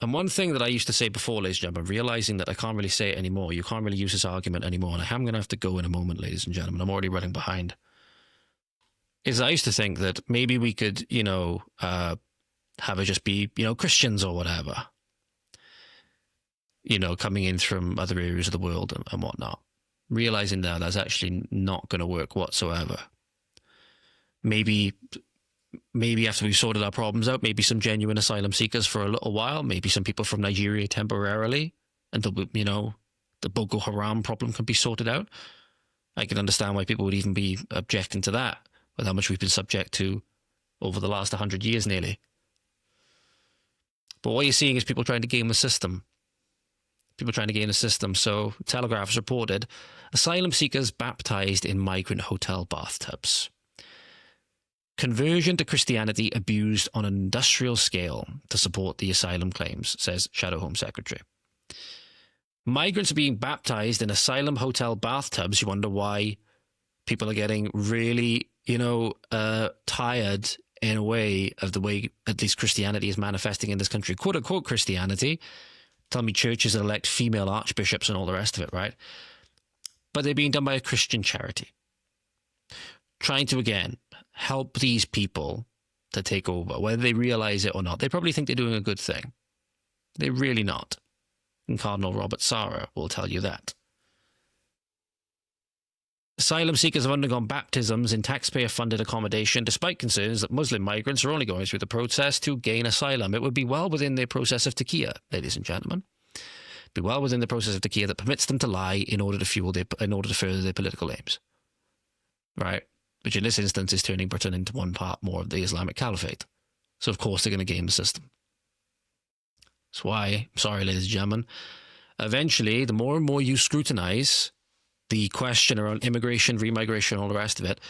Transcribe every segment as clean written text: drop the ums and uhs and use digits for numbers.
And one thing that I used to say before, ladies and gentlemen, realizing that I can't really say it anymore, you can't really use this argument anymore, and I am going to have to go in a moment, ladies and gentlemen, I'm already running behind, is I used to think that maybe we could, have it just be, Christians or whatever, coming in from other areas of the world and whatnot. Realizing now that's actually not going to work whatsoever. Maybe after we've sorted our problems out, maybe some genuine asylum seekers for a little while, maybe some people from Nigeria temporarily, until, the Boko Haram problem can be sorted out. I can understand why people would even be objecting to that, with how much we've been subject to over the last 100 years nearly. But what you're seeing is people trying to game the system. So Telegraph has reported asylum seekers baptized in migrant hotel bathtubs. Conversion to Christianity abused on an industrial scale to support the asylum claims, says Shadow Home Secretary. Migrants are being baptized in asylum hotel bathtubs. You wonder why people are getting really, tired in a way of the way at least Christianity is manifesting in this country. Quote unquote Christianity. Tell me churches that elect female archbishops and all the rest of it, right? But they're being done by a Christian charity. Trying to, again, help these people to take over, whether they realize it or not. They probably think they're doing a good thing. They're really not. And Cardinal Robert Sarah will tell you that. Asylum seekers have undergone baptisms in taxpayer-funded accommodation despite concerns that Muslim migrants are only going through the process to gain asylum. It would be well within their process of taqiyya, ladies and gentlemen. Be well within the process of taqiyya that permits them to lie in order to further their political aims. Right? Which in this instance is turning Britain into one part more of the Islamic Caliphate. So of course they're going to game the system. That's why, sorry ladies and gentlemen, eventually the more and more you scrutinize the question around immigration, remigration, all the rest of it,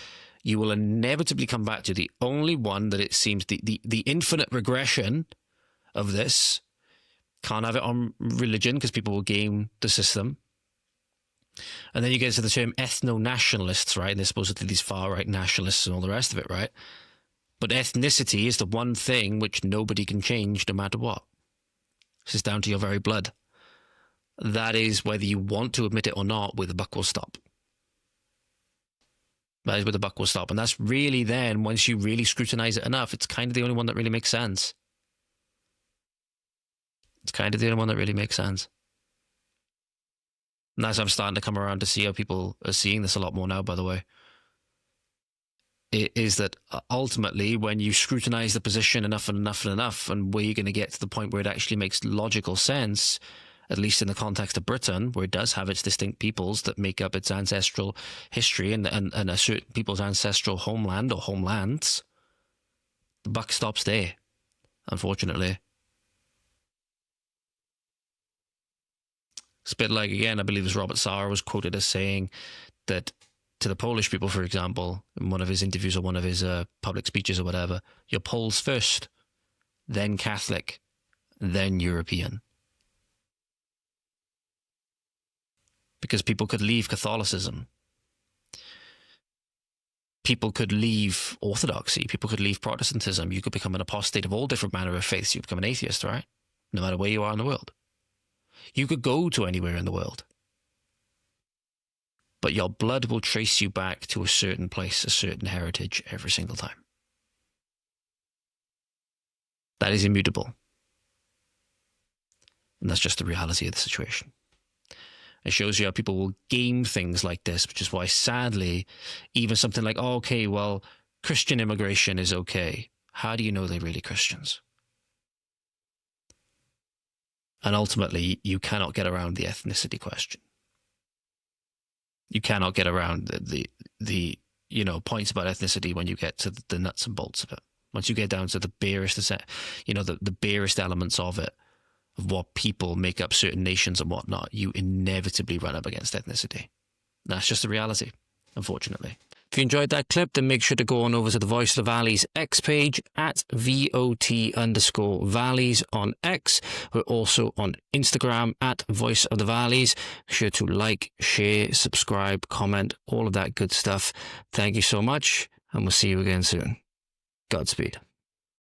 you will inevitably come back to the only one that it seems the infinite regression of this. Can't have it on religion because people will game the system. And then you get to the term ethno-nationalists, right? And they're supposedly these far-right nationalists and all the rest of it, right? But ethnicity is the one thing which nobody can change no matter what. This is down to your very blood. That is, whether you want to admit it or not, where the buck will stop. That is where the buck will stop. And that's really then, once you really scrutinize it enough, it's kind of the only one that really makes sense. It's kind of the only one that really makes sense. And as I'm starting to come around to see how people are seeing this a lot more now, by the way, it is that ultimately when you scrutinize the position enough and enough and enough, and where you're going to get to the point where it actually makes logical sense, at least in the context of Britain, where it does have its distinct peoples that make up its ancestral history and a certain people's ancestral homeland or homelands, the buck stops there, unfortunately. It's a bit like, again, I believe it was Robert Sarra was quoted as saying that to the Polish people, for example, in one of his interviews or one of his public speeches or whatever, you're Poles first, then Catholic, then European. Because people could leave Catholicism. People could leave Orthodoxy. People could leave Protestantism. You could become an apostate of all different manner of faiths. You become an atheist, right? No matter where you are in the world. You could go to anywhere in the world. But your blood will trace you back to a certain place, a certain heritage every single time. That is immutable. And that's just the reality of the situation. It shows you how people will game things like this, which is why, sadly, even something like, oh, okay, well, Christian immigration is okay. How do you know they're really Christians? And ultimately, you cannot get around the ethnicity question. You cannot get around the points about ethnicity when you get to the nuts and bolts of it. Once you get down to the barest, the barest elements of it, of what people make up certain nations and whatnot, you inevitably run up against ethnicity. That's just the reality, unfortunately. If you enjoyed that clip, then make sure to go on over to the Voice of the Valleys X page at VOT_Valleys on X. We're also on Instagram at Voice of the Valleys. Make sure to like, share, subscribe, comment, all of that good stuff. Thank you so much, and we'll see you again soon. Godspeed.